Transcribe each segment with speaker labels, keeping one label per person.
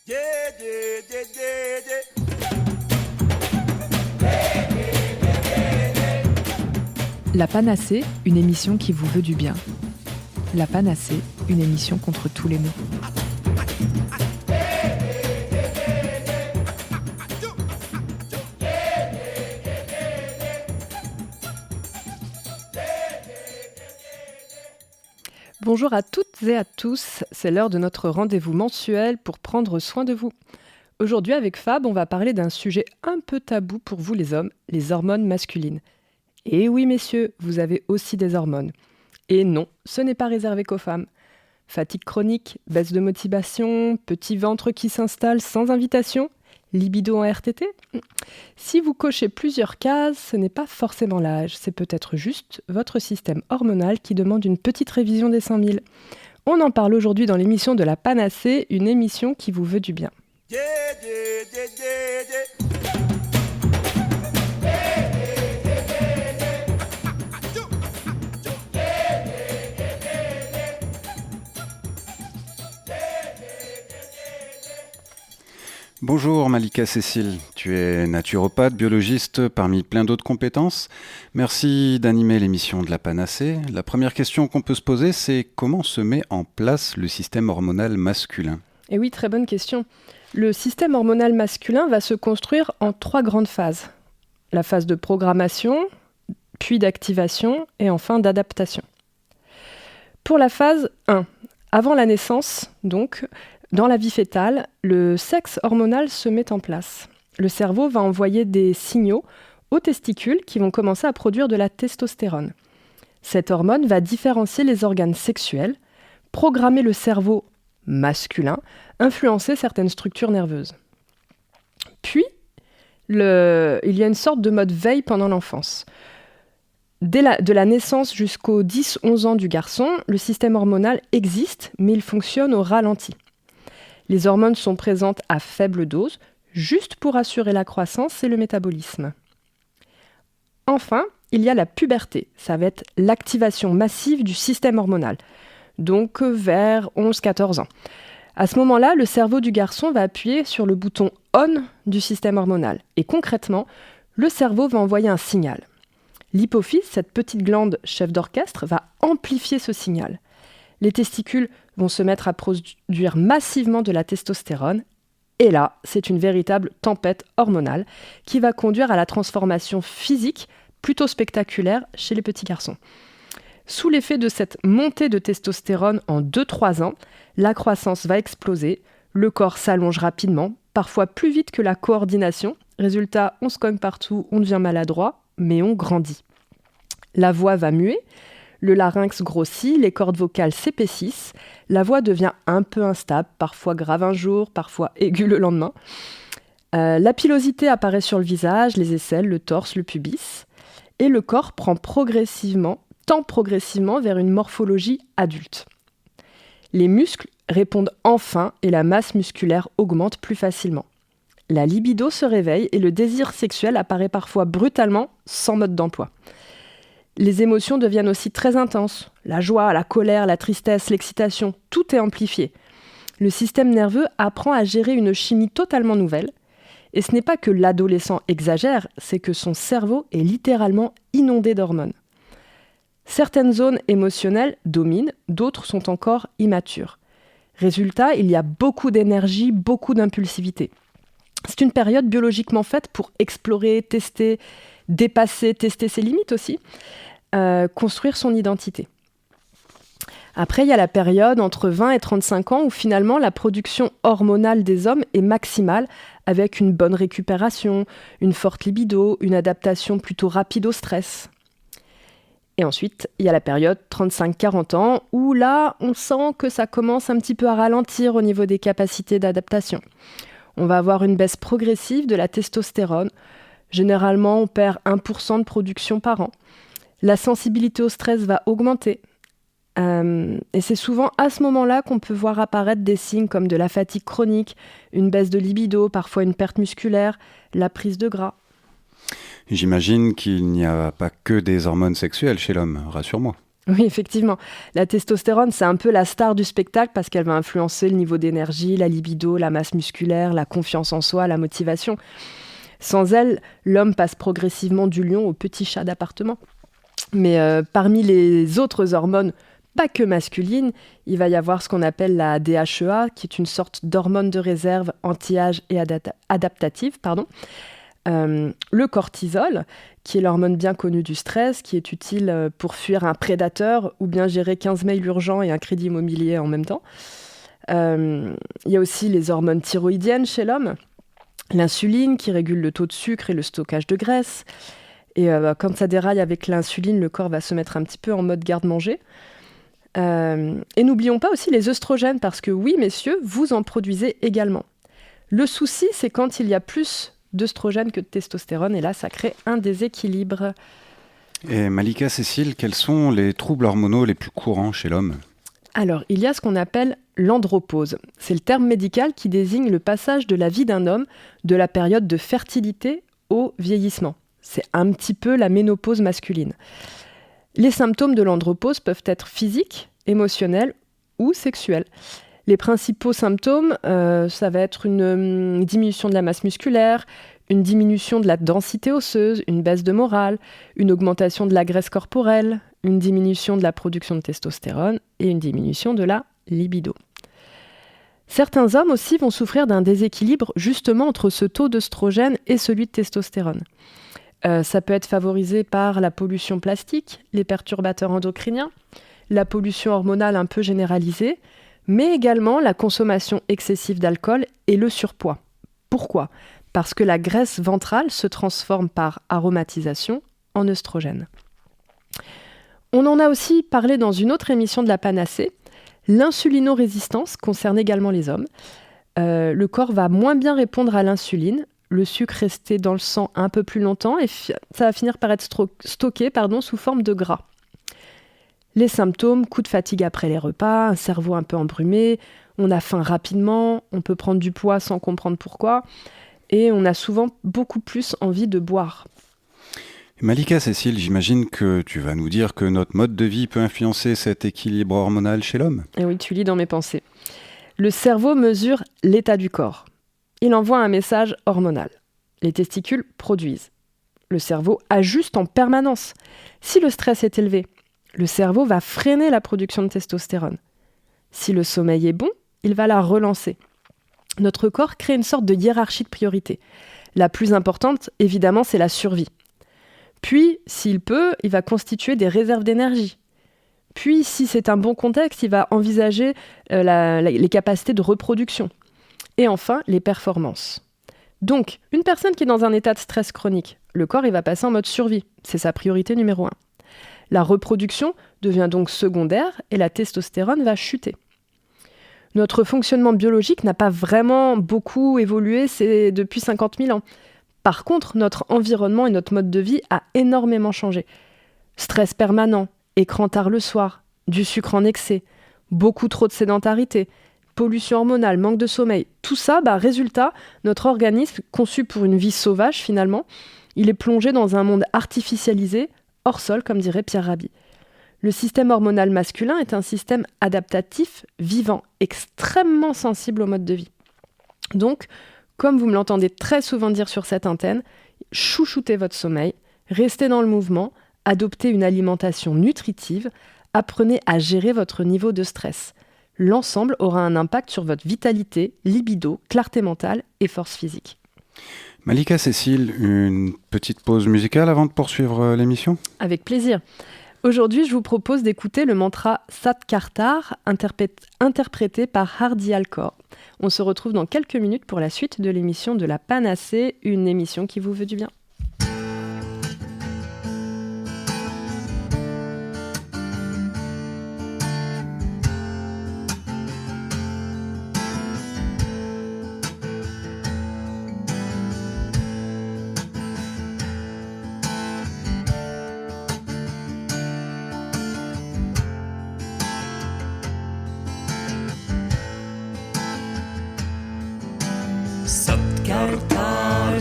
Speaker 1: La Panacée, une émission qui vous veut du bien. La Panacée, une émission contre tous les maux. Bonjour à toutes et à tous, c'est l'heure de notre rendez-vous mensuel pour prendre soin de vous. Aujourd'hui avec Fab, on va parler d'un sujet un peu tabou pour vous les hommes, les hormones masculines. Et oui messieurs, vous avez aussi des hormones. Et non, ce n'est pas réservé qu'aux femmes. Fatigue chronique, baisse de motivation, petit ventre qui s'installe sans invitation, libido en RTT. Si vous cochez plusieurs cases, ce n'est pas forcément l'âge, c'est peut-être juste votre système hormonal qui demande une petite révision des 5000. On en parle aujourd'hui dans l'émission de La Panacée, une émission qui vous veut du bien.
Speaker 2: Bonjour Malika Cécile, tu es naturopathe, biologiste parmi plein d'autres compétences. Merci d'animer l'émission de La Panacée. La première question qu'on peut se poser, c'est comment se met en place le système hormonal masculin ?
Speaker 1: Et oui, très bonne question. Le système hormonal masculin va se construire en 3 grandes phases. La phase de programmation, puis d'activation et enfin d'adaptation. Pour la phase 1, avant la naissance, donc, dans la vie fœtale, le sexe hormonal se met en place. Le cerveau va envoyer des signaux aux testicules qui vont commencer à produire de la testostérone. Cette hormone va différencier les organes sexuels, programmer le cerveau masculin, influencer certaines structures nerveuses. Puis, il y a une sorte de mode veille pendant l'enfance. De la naissance jusqu'aux 10-11 ans du garçon, le système hormonal existe, mais il fonctionne au ralenti. Les hormones sont présentes à faible dose, juste pour assurer la croissance et le métabolisme. Enfin, il y a la puberté. Ça va être l'activation massive du système hormonal, donc vers 11-14 ans. À ce moment-là, le cerveau du garçon va appuyer sur le bouton « on » du système hormonal. Et concrètement, le cerveau va envoyer un signal. L'hypophyse, cette petite glande chef d'orchestre, va amplifier ce signal. Les testicules vont se mettre à produire massivement de la testostérone. Et là, c'est une véritable tempête hormonale qui va conduire à la transformation physique plutôt spectaculaire chez les petits garçons. Sous l'effet de cette montée de testostérone en 2-3 ans, la croissance va exploser, le corps s'allonge rapidement, parfois plus vite que la coordination. Résultat, on se cogne partout, on devient maladroit, mais on grandit. La voix va muer. Le larynx grossit, les cordes vocales s'épaississent, la voix devient un peu instable, parfois grave un jour, parfois aiguë le lendemain. La pilosité apparaît sur le visage, les aisselles, le torse, le pubis. Et le corps tend progressivement vers une morphologie adulte. Les muscles répondent enfin et la masse musculaire augmente plus facilement. La libido se réveille et le désir sexuel apparaît parfois brutalement, sans mode d'emploi. Les émotions deviennent aussi très intenses. La joie, la colère, la tristesse, l'excitation, tout est amplifié. Le système nerveux apprend à gérer une chimie totalement nouvelle. Et ce n'est pas que l'adolescent exagère, c'est que son cerveau est littéralement inondé d'hormones. Certaines zones émotionnelles dominent, d'autres sont encore immatures. Résultat, il y a beaucoup d'énergie, beaucoup d'impulsivité. C'est une période biologiquement faite pour explorer, tester, dépasser, tester ses limites aussi, construire son identité. Après, il y a la période entre 20 et 35 ans où finalement la production hormonale des hommes est maximale avec une bonne récupération, une forte libido, une adaptation plutôt rapide au stress. Et ensuite, il y a la période 35-40 ans où là, on sent que ça commence un petit peu à ralentir au niveau des capacités d'adaptation. On va avoir une baisse progressive de la testostérone. Généralement, on perd 1% de production par an. La sensibilité au stress va augmenter. Et c'est souvent à ce moment-là qu'on peut voir apparaître des signes comme de la fatigue chronique, une baisse de libido, parfois une perte musculaire, la prise de gras.
Speaker 2: J'imagine qu'il n'y a pas que des hormones sexuelles chez l'homme, rassure-moi.
Speaker 1: Oui, effectivement. La testostérone, c'est un peu la star du spectacle parce qu'elle va influencer le niveau d'énergie, la libido, la masse musculaire, la confiance en soi, la motivation. Sans elle, l'homme passe progressivement du lion au petit chat d'appartement. Mais parmi les autres hormones, pas que masculines, il va y avoir ce qu'on appelle la DHEA, qui est une sorte d'hormone de réserve anti-âge et adaptative. Le cortisol, qui est l'hormone bien connue du stress, qui est utile pour fuir un prédateur ou bien gérer 15 mails urgents et un crédit immobilier en même temps. Il y a aussi les hormones thyroïdiennes chez l'homme, l'insuline qui régule le taux de sucre et le stockage de graisse. Et quand ça déraille avec l'insuline, le corps va se mettre un petit peu en mode garde-manger. Et n'oublions pas aussi les œstrogènes, parce que oui, messieurs, vous en produisez également. Le souci, c'est quand il y a plus d'œstrogènes que de testostérone, et là, ça crée un déséquilibre.
Speaker 2: Et Malika Cécile, quels sont les troubles hormonaux les plus courants chez l'homme ?
Speaker 1: Alors, il y a ce qu'on appelle l'andropause. C'est le terme médical qui désigne le passage de la vie d'un homme de la période de fertilité au vieillissement. C'est un petit peu la ménopause masculine. Les symptômes de l'andropause peuvent être physiques, émotionnels ou sexuels. Les principaux symptômes, ça va être une diminution de la masse musculaire, une diminution de la densité osseuse, une baisse de morale, une augmentation de la graisse corporelle, une diminution de la production de testostérone et une diminution de la libido. Certains hommes aussi vont souffrir d'un déséquilibre justement entre ce taux d'œstrogène et celui de testostérone. Ça peut être favorisé par la pollution plastique, les perturbateurs endocriniens, la pollution hormonale un peu généralisée, mais également la consommation excessive d'alcool et le surpoids. Pourquoi ? Parce que la graisse ventrale se transforme par aromatisation en œstrogène. On en a aussi parlé dans une autre émission de la Panacée. L'insulinorésistance concerne également les hommes. Le corps va moins bien répondre à l'insuline, le sucre resté dans le sang un peu plus longtemps et ça va finir par être stocké sous forme de gras. Les symptômes, coup de fatigue après les repas, un cerveau un peu embrumé, on a faim rapidement, on peut prendre du poids sans comprendre pourquoi, et on a souvent beaucoup plus envie de boire.
Speaker 2: Malika Cécile, j'imagine que tu vas nous dire que notre mode de vie peut influencer cet équilibre hormonal chez l'homme ?
Speaker 1: Et oui, tu lis dans mes pensées. Le cerveau mesure l'état du corps. Il envoie un message hormonal. Les testicules produisent. Le cerveau ajuste en permanence. Si le stress est élevé, le cerveau va freiner la production de testostérone. Si le sommeil est bon, il va la relancer. Notre corps crée une sorte de hiérarchie de priorités. La plus importante, évidemment, c'est la survie. Puis, s'il peut, il va constituer des réserves d'énergie. Puis, si c'est un bon contexte, il va envisager les capacités de reproduction. Et enfin, les performances. Donc, une personne qui est dans un état de stress chronique, le corps il va passer en mode survie. C'est sa priorité numéro 1. La reproduction devient donc secondaire et la testostérone va chuter. Notre fonctionnement biologique n'a pas vraiment beaucoup évolué depuis 50 000 ans. Par contre, notre environnement et notre mode de vie a énormément changé. Stress permanent, écran tard le soir, du sucre en excès, beaucoup trop de sédentarité, pollution hormonale, manque de sommeil, tout ça, résultat, notre organisme, conçu pour une vie sauvage finalement, il est plongé dans un monde artificialisé, hors sol, comme dirait Pierre Rabhi. Le système hormonal masculin est un système adaptatif, vivant, extrêmement sensible au mode de vie. Donc, comme vous me l'entendez très souvent dire sur cette antenne, chouchoutez votre sommeil, restez dans le mouvement, adoptez une alimentation nutritive, apprenez à gérer votre niveau de stress. L'ensemble aura un impact sur votre vitalité, libido, clarté mentale et force physique.
Speaker 2: Malika Cécile, une petite pause musicale avant de poursuivre l'émission ?
Speaker 1: Avec plaisir. Aujourd'hui, je vous propose d'écouter le mantra Sat Kartar, interprété par Hardy Alcor. On se retrouve dans quelques minutes pour la suite de l'émission de la Panacée, une émission qui vous veut du bien.
Speaker 3: Satkartar,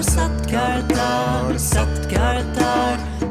Speaker 3: Satkartar, Satkartar,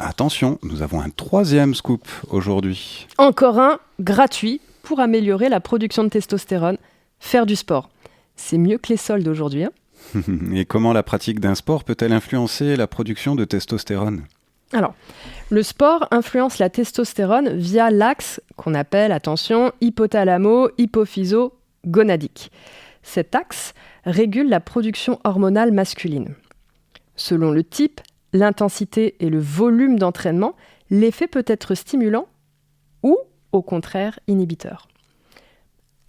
Speaker 2: Attention, nous avons un troisième scoop aujourd'hui.
Speaker 1: Encore un gratuit pour améliorer la production de testostérone, faire du sport. C'est mieux que les soldes aujourd'hui.
Speaker 2: Et comment la pratique d'un sport peut-elle influencer la production de testostérone ?
Speaker 1: Alors, le sport influence la testostérone via l'axe qu'on appelle, attention, hypothalamo-hypophyso-gonadique. Cet axe régule la production hormonale masculine. Selon le type, l'intensité et le volume d'entraînement, l'effet peut être stimulant ou, au contraire, inhibiteur.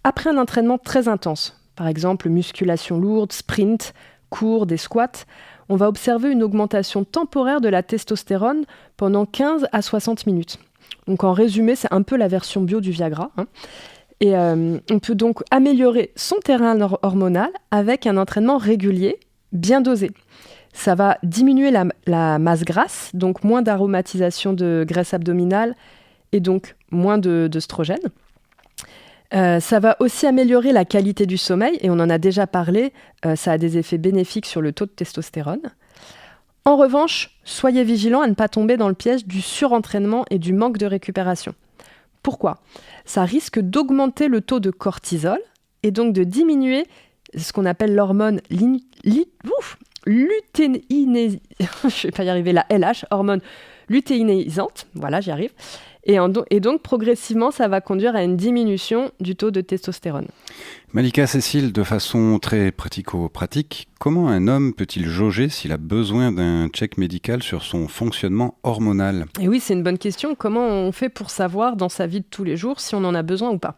Speaker 1: Après un entraînement très intense, par exemple musculation lourde, sprint, course, des squats, on va observer une augmentation temporaire de la testostérone pendant 15 à 60 minutes. Donc en résumé, c'est un peu la version bio du Viagra. Et on peut donc améliorer son terrain hormonal avec un entraînement régulier, bien dosé. Ça va diminuer la masse grasse, donc moins d'aromatisation de graisse abdominale et donc moins d'œstrogène. Ça va aussi améliorer la qualité du sommeil, et on en a déjà parlé, ça a des effets bénéfiques sur le taux de testostérone. En revanche, soyez vigilants à ne pas tomber dans le piège du surentraînement et du manque de récupération. Pourquoi ? Ça risque d'augmenter le taux de cortisol et donc de diminuer ce qu'on appelle l'hormone lutéinisante, je vais pas y arriver, la LH, hormone lutéinisante, voilà, j'y arrive. Et donc, progressivement, ça va conduire à une diminution du taux de testostérone.
Speaker 2: Malika Cécile, de façon très pratico-pratique, comment un homme peut-il jauger s'il a besoin d'un check médical sur son fonctionnement hormonal ?
Speaker 1: Et oui, c'est une bonne question. Comment on fait pour savoir dans sa vie de tous les jours si on en a besoin ou pas ?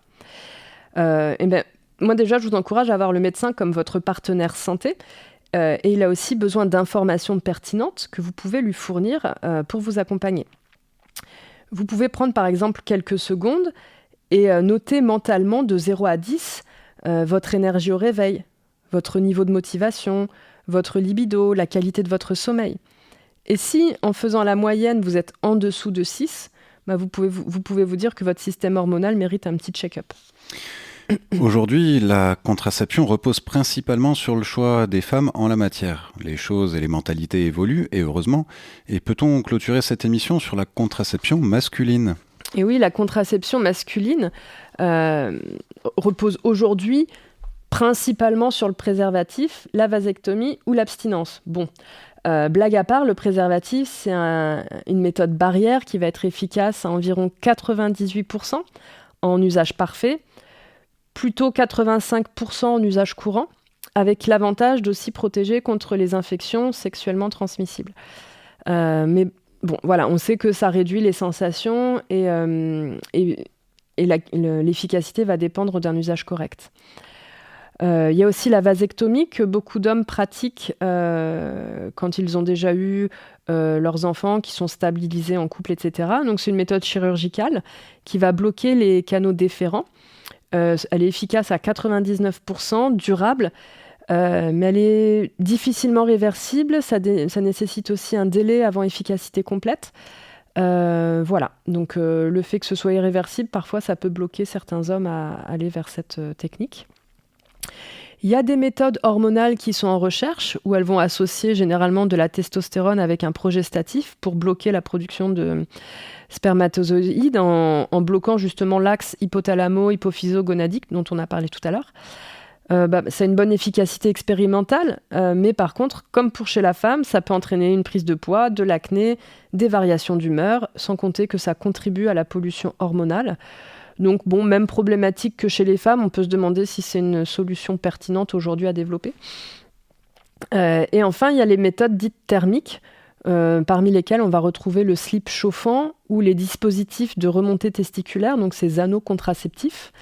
Speaker 1: Moi déjà, je vous encourage à avoir le médecin comme votre partenaire santé. Et il a aussi besoin d'informations pertinentes que vous pouvez lui fournir pour vous accompagner. Vous pouvez prendre par exemple quelques secondes et noter mentalement de 0 à 10 votre énergie au réveil, votre niveau de motivation, votre libido, la qualité de votre sommeil. Et si, en faisant la moyenne, vous êtes en dessous de 6, vous pouvez vous dire que votre système hormonal mérite un petit check-up.
Speaker 2: Aujourd'hui, la contraception repose principalement sur le choix des femmes en la matière. Les choses et les mentalités évoluent, et heureusement. Et peut-on clôturer cette émission sur la contraception masculine ?
Speaker 1: Et oui, la contraception masculine repose aujourd'hui principalement sur le préservatif, la vasectomie ou l'abstinence. Bon, blague à part, le préservatif, c'est une méthode barrière qui va être efficace à environ 98% en usage parfait, plutôt 85% en usage courant, avec l'avantage d'aussi protéger contre les infections sexuellement transmissibles. Mais bon, voilà, on sait que ça réduit les sensations et l'efficacité va dépendre d'un usage correct. Il y a aussi la vasectomie que beaucoup d'hommes pratiquent quand ils ont déjà eu leurs enfants qui sont stabilisés en couple, etc. Donc c'est une méthode chirurgicale qui va bloquer les canaux déférents. Elle est efficace à 99%, durable, mais elle est difficilement réversible. Ça nécessite aussi un délai avant efficacité complète. Voilà, donc le fait que ce soit irréversible, parfois ça peut bloquer certains hommes à aller vers cette technique. Il y a des méthodes hormonales qui sont en recherche, où elles vont associer généralement de la testostérone avec un progestatif pour bloquer la production de spermatozoïdes en bloquant justement l'axe hypothalamo-hypophyso-gonadique dont on a parlé tout à l'heure. Ça a une bonne efficacité expérimentale, mais par contre, comme pour chez la femme, ça peut entraîner une prise de poids, de l'acné, des variations d'humeur, sans compter que ça contribue à la pollution hormonale. Donc bon, même problématique que chez les femmes, on peut se demander si c'est une solution pertinente aujourd'hui à développer. Et enfin, il y a les méthodes dites thermiques, parmi lesquelles on va retrouver le slip chauffant ou les dispositifs de remontée testiculaire, donc ces anneaux contraceptifs,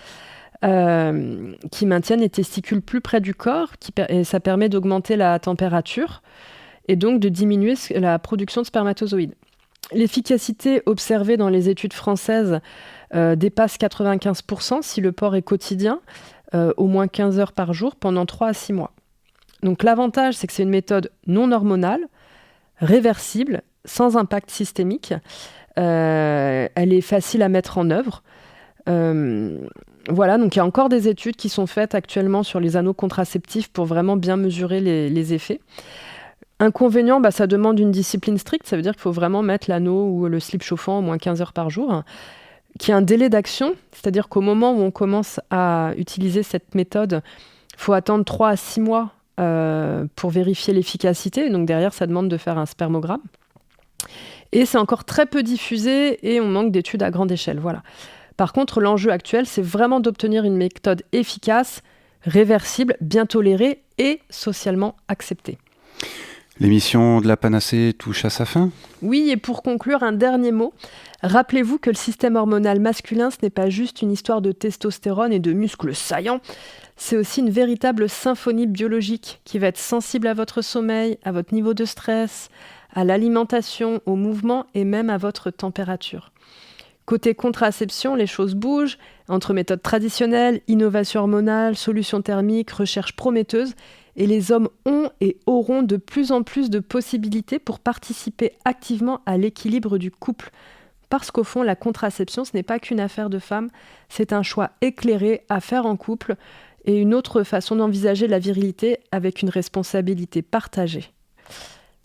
Speaker 1: qui maintiennent les testicules plus près du corps, et ça permet d'augmenter la température et donc de diminuer la production de spermatozoïdes. L'efficacité observée dans les études françaises dépasse 95% si le port est quotidien, au moins 15 heures par jour pendant 3 à 6 mois. Donc l'avantage, c'est que c'est une méthode non hormonale, réversible, sans impact systémique. Elle est facile à mettre en œuvre. Voilà, donc il y a encore des études qui sont faites actuellement sur les anneaux contraceptifs pour vraiment bien mesurer les effets. Inconvénient, ça demande une discipline stricte, ça veut dire qu'il faut vraiment mettre l'anneau ou le slip chauffant au moins 15 heures par jour, qui a un délai d'action, c'est-à-dire qu'au moment où on commence à utiliser cette méthode, il faut attendre 3 à 6 mois pour vérifier l'efficacité, donc derrière ça demande de faire un spermogramme. Et c'est encore très peu diffusé et on manque d'études à grande échelle. Voilà. Par contre, l'enjeu actuel, c'est vraiment d'obtenir une méthode efficace, réversible, bien tolérée et socialement acceptée.
Speaker 2: L'émission de la Panacée touche à sa fin ?
Speaker 1: Oui, et pour conclure, un dernier mot. Rappelez-vous que le système hormonal masculin, ce n'est pas juste une histoire de testostérone et de muscles saillants. C'est aussi une véritable symphonie biologique qui va être sensible à votre sommeil, à votre niveau de stress, à l'alimentation, au mouvement et même à votre température. Côté contraception, les choses bougent. Entre méthodes traditionnelles, innovation hormonale, solutions thermiques, recherche prometteuse, et les hommes ont et auront de plus en plus de possibilités pour participer activement à l'équilibre du couple. Parce qu'au fond, la contraception, ce n'est pas qu'une affaire de femmes, c'est un choix éclairé à faire en couple et une autre façon d'envisager la virilité avec une responsabilité partagée.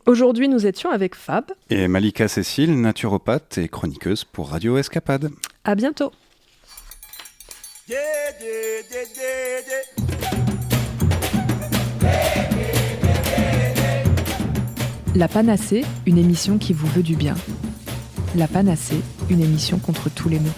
Speaker 1: Aujourd'hui, nous étions avec Fab
Speaker 2: et Malika Cécile, naturopathe et chroniqueuse pour Radio Escapade.
Speaker 1: À bientôt.
Speaker 4: La Panacée, une émission qui vous veut du bien. La Panacée, une émission contre tous les maux.